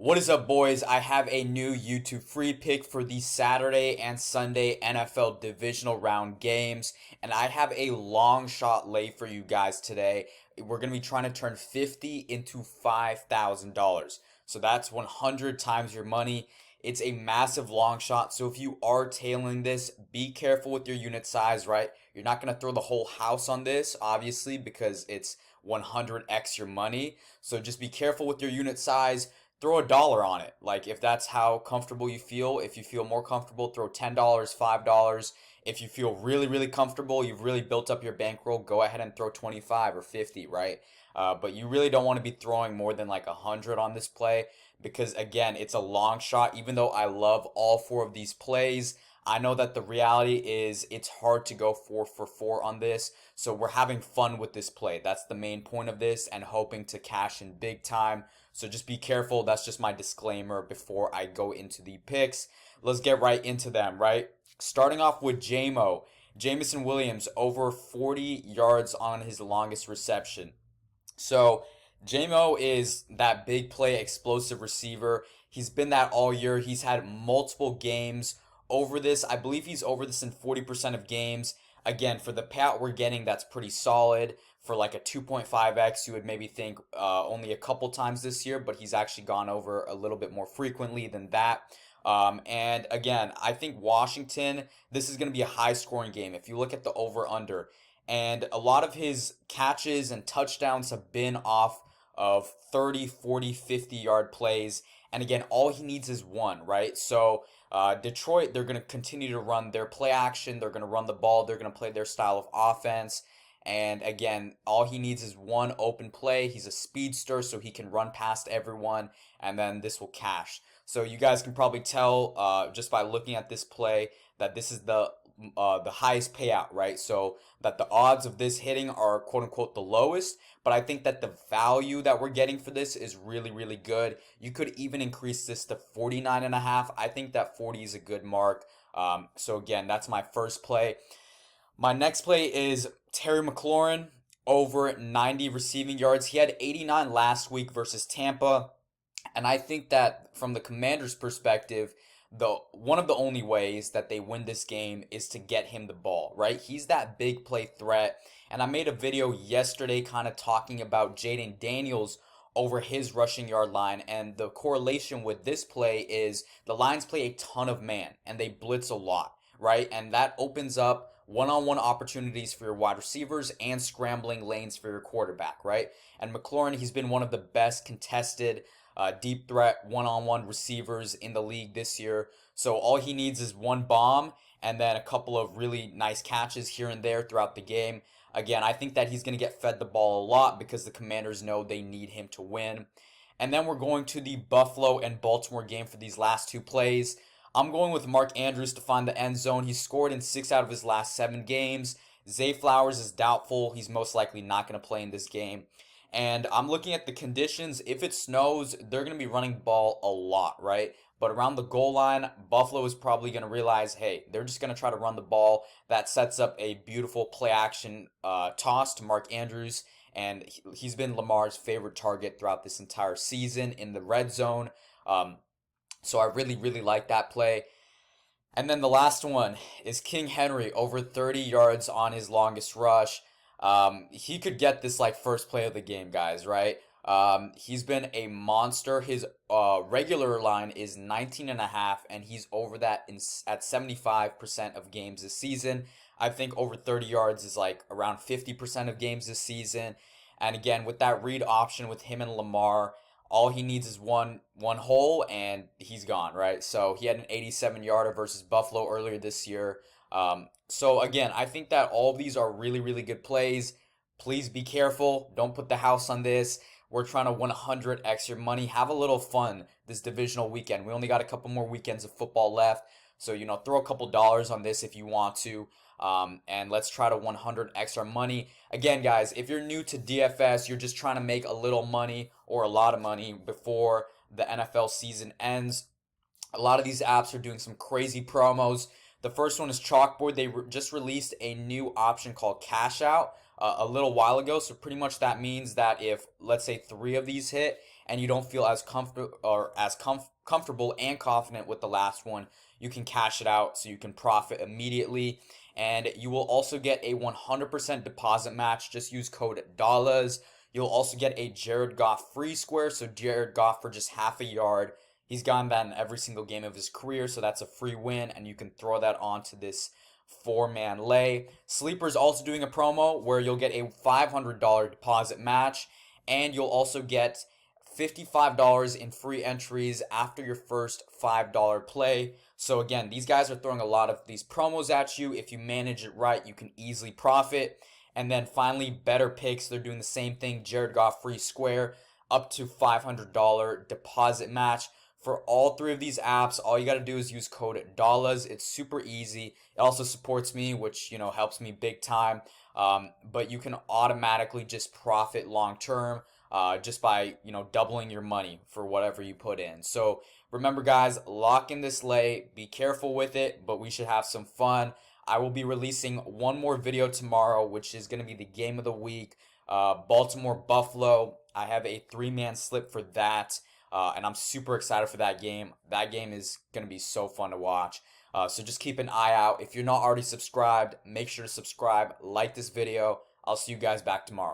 What is up, boys? I have a new YouTube free pick for the Saturday and Sunday NFL divisional round games, and I have a long shot lay for you guys today. We're going to be trying to turn 50 into $5,000. So that's 100 times your money. It's a massive long shot. So if you are tailing this, be careful with your unit size, right? You're not going to throw the whole house on this, obviously, because it's 100x your money. So just be careful with your unit size. Throw $1 on it. Like, if that's how comfortable you feel. If you feel more comfortable, throw $10, $5. If you feel really, really comfortable, you've really built up your bankroll, go ahead and throw 25 or 50, right? But you really don't want to be throwing more than like 100 on this play because, again, it's a long shot. Even though I love all four of these plays, I know that the reality is it's hard to go 4 for 4 on this. So we're having fun with this play. That's the main point of this, and hoping to cash in big time. So just be careful. That's just my disclaimer before I go into the picks. Let's get right into them, right? Starting off with Jameson Williams, over 40 yards on his longest reception. So JMO is that big play explosive receiver. He's been that all year. He's had multiple games over this. I believe he's over this in 40% of games. Again, for the payout we're getting, that's pretty solid. For like a 2.5x, you would maybe think only a couple times this year, but he's actually gone over a little bit more frequently than that. And again, I think Washington, this is going to be a high scoring game. If you look at the over under, and a lot of his catches and touchdowns have been off of 30, 40, 50-yard plays. And again, all he needs is one, right? So Detroit, they're going to continue to run their play action. They're going to run the ball. They're going to play their style of offense. And again, all he needs is one open play. He's a speedster, so he can run past everyone, and then this will cash. So you guys can probably tell just by looking at this play that this is the highest payout, right? So that the odds of this hitting are quote unquote the lowest, but I think that the value that we're getting for this is really, really good. You could even increase this to 49.5. I think that 40 is a good mark. So again, that's my first play. My next play is Terry McLaurin, over 90 receiving yards. He had 89 last week versus Tampa. And I think that from the Commanders' perspective, one of the only ways that they win this game is to get him the ball, right? He's that big play threat. And I made a video yesterday kind of talking about Jaden Daniels over his rushing yard line. And the correlation with this play is the Lions play a ton of man and they blitz a lot, right? And that opens up one-on-one opportunities for your wide receivers and scrambling lanes for your quarterback, right? And McLaurin, he's been one of the best contested deep threat one-on-one receivers in the league this year. So all he needs is one bomb and then a couple of really nice catches here and there throughout the game. Again, I think that he's going to get fed the ball a lot because the Commanders know they need him to win. And then we're going to the Buffalo and Baltimore game for these last two plays. I'm going with Mark Andrews to find the end zone. He's scored in 6 out of his last 7 games. Zay Flowers is doubtful. He's most likely not going to play in this game. And I'm looking at the conditions. If it snows, they're going to be running the ball a lot, right? But around the goal line, Buffalo is probably going to realize, hey, they're just going to try to run the ball. That sets up a beautiful play action toss to Mark Andrews. And he's been Lamar's favorite target throughout this entire season in the red zone. So I really, really like that play. And then the last one is King Henry, over 30 yards on his longest rush. He could get this like first play of the game, guys, right? He's been a monster. His regular line is 19.5, and he's over that at 75% of games this season. I think over 30 yards is like around 50% of games this season. And again, with that read option with him and Lamar, all he needs is one hole and he's gone, right? So he had an 87-yarder versus Buffalo earlier this year. So again, I think that all of these are really, really good plays. Please be careful. Don't put the house on this. We're trying to win 100x your money. Have a little fun this divisional weekend. We only got a couple more weekends of football left. So, throw a couple dollars on this if you want to. And let's try to 100x our money. Again, guys, if you're new to DFS, you're just trying to make a little money or a lot of money before the NFL season ends. A lot of these apps are doing some crazy promos. The first one is Chalkboard. They just released a new option called Cash Out a little while ago. So pretty much that means that if, let's say, 3 of these hit and you don't feel as comfortable and confident with the last one, you can cash it out so you can profit immediately. And you will also get a 100% deposit match. Just use code DOLLARS. You'll also get a Jared Goff free square. So Jared Goff for just half a yard. He's gotten that in every single game of his career, so that's a free win, and you can throw that onto this 4-man lay. Sleeper's also doing a promo where you'll get a $500 deposit match, and you'll also get $55 in free entries after your first $5 play. So again, these guys are throwing a lot of these promos at you. If you manage it right, you can easily profit. And then finally, Betr Picks, they're doing the same thing. Jared Goff free square, up to $500 deposit match. For all three of these apps, all you got to do is use code DOLLARS. It's super easy. It also supports me, which, helps me big time. But you can automatically just profit long term just by, doubling your money for whatever you put in. So remember, guys, lock in this lay. Be careful with it, but we should have some fun. I will be releasing one more video tomorrow, which is going to be the game of the week. Baltimore Buffalo. I have a 3-man slip for that. And I'm super excited for that game. That game is going to be so fun to watch. So just keep an eye out. If you're not already subscribed, make sure to subscribe, like this video. I'll see you guys back tomorrow.